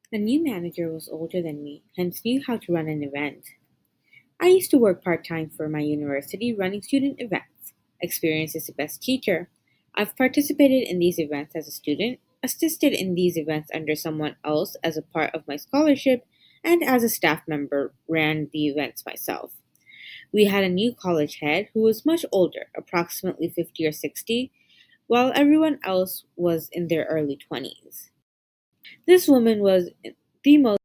The new manager was older than me, hence knew how to run an event. I used to work part time for my university running student events. Experience is the best teacher. I've participated in these events as a student, assisted in these events under someone else as a part of my scholarship, and as a staff member ran the events myself. We had a new college head who was much older, approximately 50 or 60, while everyone else was in their early 20s. This woman was the most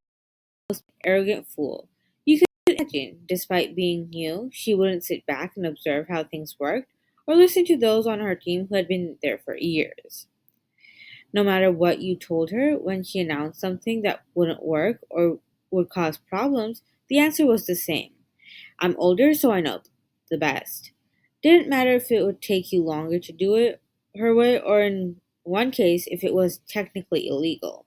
arrogant fool you could imagine. Despite being new, she wouldn't sit back and observe how things worked or listen to those on her team who had been there for years. No matter what you told her when she announced something that wouldn't work or would cause problems, the answer was the same. I'm older, so I know the best. Didn't matter if it would take you longer to do it her way, or in one case, if it was technically illegal.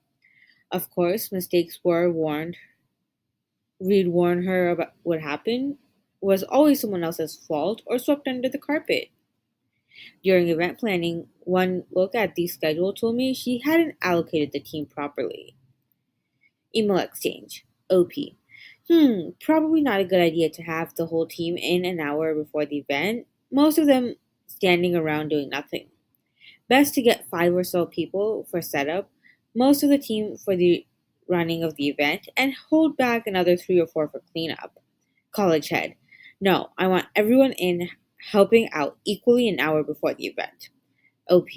Of course, mistakes were warned. We'd warn her about what happened was always someone else's fault or swept under the carpet. During event planning, one look at the schedule told me she hadn't allocated the team properly. Email exchange. OP. Probably not a good idea to have the whole team in an hour before the event, most of them standing around doing nothing. Best to get five or so people for setup, most of the team for the running of the event, and hold back another three or four for cleanup. College head. No, I want everyone in helping out equally an hour before the event. OP.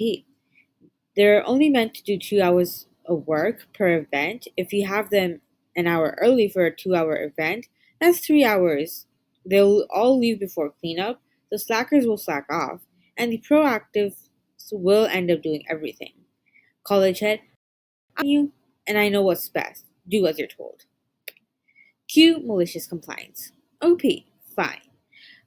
They're only meant to do 2 hours of work per event. If you have them an hour early for a 2 hour event, that's 3 hours. They'll all leave before cleanup, the slackers will slack off, and the proactives will end up doing everything. College head, I'm you, and I know what's best. Do as you're told. Q. Malicious compliance. OP. Fine.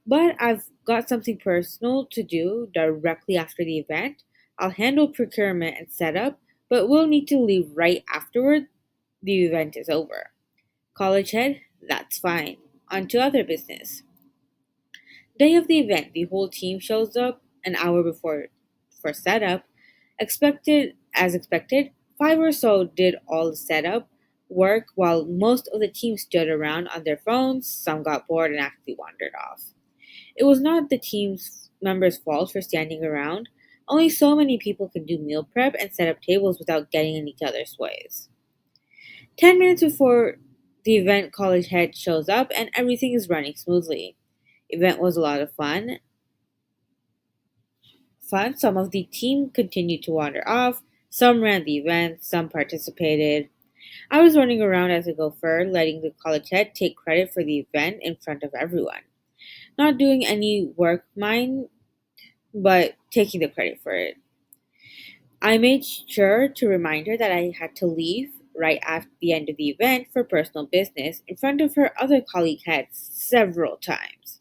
But I've got something personal to do directly after the event. I'll handle procurement and setup, but we'll need to leave right afterward the event is over. College head, that's fine. On to other business. Day of the event, the whole team shows up an hour before for setup. Expected, five or so did all the setup work while most of the team stood around on their phones. Some got bored and actually wandered off. It was not the team's members' fault for standing around. Only so many people can do meal prep and set up tables without getting in each other's ways. 10 minutes before the event, college head shows up and everything is running smoothly. Event was a lot of fun. Some of the team continued to wander off. Some ran the event. Some participated. I was running around as a gopher, letting the college head take credit for the event in front of everyone. Not doing any work mine, but taking the credit for it. I made sure to remind her that I had to leave right at the end of the event for personal business in front of her other colleague heads several times.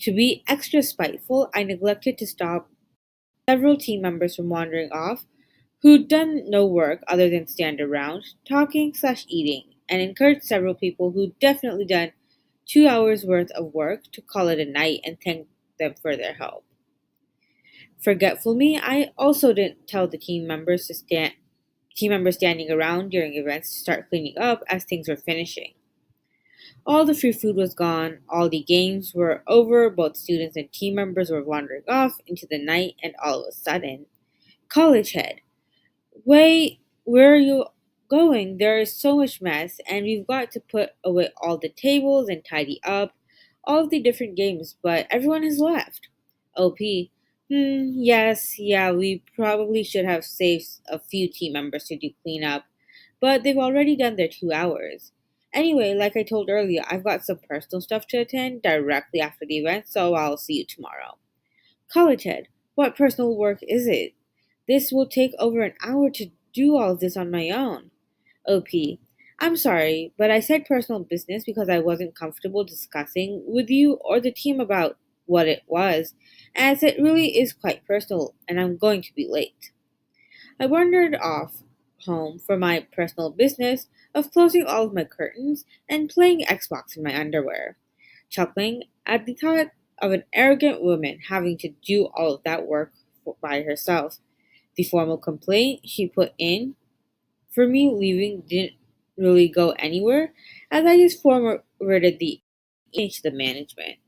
To be extra spiteful, I neglected to stop several team members from wandering off who'd done no work other than stand around, talking/eating, and encouraged several people who'd definitely done 2 hours worth of work to call it a night and thank them for their help. Forgetful me, I also didn't tell the team members standing around during events to start cleaning up as things were finishing. All the free food was gone, all the games were over, both students and team members were wandering off into the night, and all of a sudden, college head. Wait, where are you going? There is so much mess, and we've got to put away all the tables and tidy up all of the different games, but everyone has left. OP. Yes, yeah, we probably should have saved a few team members to do cleanup, but they've already done their 2 hours. Anyway, like I told earlier, I've got some personal stuff to attend directly after the event, so I'll see you tomorrow. College head, what personal work is it? This will take over an hour to do all of this on my own. OP. I'm sorry, but I said personal business because I wasn't comfortable discussing with you or the team about what it was, as it really is quite personal and I'm going to be late. I wandered off home for my personal business of closing all of my curtains and playing Xbox in my underwear, chuckling at the thought of an arrogant woman having to do all of that work by herself. The formal complaint she put in For me, leaving didn't really go anywhere as I just forwarded the image to the management.